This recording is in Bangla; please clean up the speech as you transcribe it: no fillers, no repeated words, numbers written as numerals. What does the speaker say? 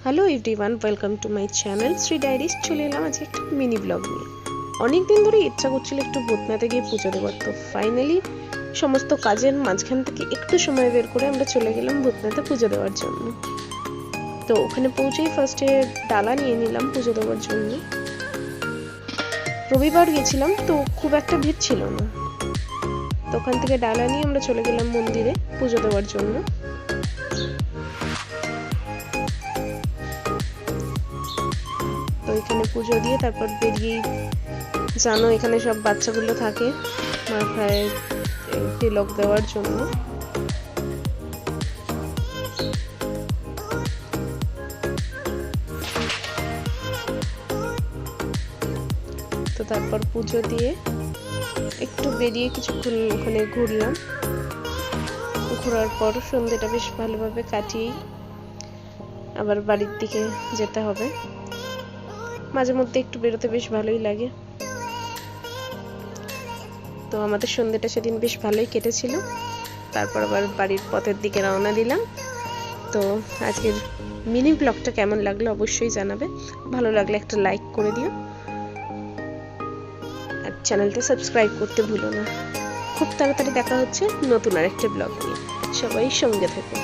Hello everyone, welcome to my channel Shri diaries. চলে এলাম আজকে একটা মিনি ব্লগ নিয়ে। অনেকদিন ধরে ইচ্ছা করছিল একটু ভূতনাথে গিয়ে পুজো দেওয়ার, তো ফাইনালি সমস্ত কাজের মাঝখান থেকে একটু সময় বের করে আমরা চলে গেলাম ভূতনাথে পুজো দেওয়ার জন্য। তো ওখানে পৌঁছেই ফার্স্টে ডালা নিয়ে নিলাম পুজো দেওয়ার জন্য। রবিবার গেছিলাম তো খুব একটা ভিড় ছিল না, তো ওখান থেকে ডালা নিয়ে আমরা চলে গেলাম মন্দিরে পুজো দেওয়ার জন্য। তো এখানে পুজো দিয়ে তারপর বেরিয়ে, জানো এখানে সব বাচ্চাগুলো থাকে মাথায় তিলক দেওয়ার জন্য। তো তারপর পুজো দিয়ে একটু বেরিয়ে কিছুক্ষণ ওখানে ঘুরলাম। ঘোরার পর সন্ধ্যেটা বেশ ভালোভাবে কাটিয়ে আবার বাড়ির দিকে যেতে হবে। মাঝে মধ্যে একটু বেরোতে বেশ ভালোই লাগে। তো আমাদের সন্ধ্যেটা সেদিন বেশ ভালোই কেটেছিল। তারপর আবার বাড়ির পথের দিকে রওনা দিলাম। তো আজকের মিনি ব্লগটা কেমন লাগলো অবশ্যই জানাবে। ভালো লাগলে একটা লাইক করে দিও আর চ্যানেলটা সাবস্ক্রাইব করতে ভুলো না। খুব তাড়াতাড়ি দেখা হচ্ছে নতুন আরেকটা ব্লগ নিয়ে। সবাই সঙ্গে থেকো।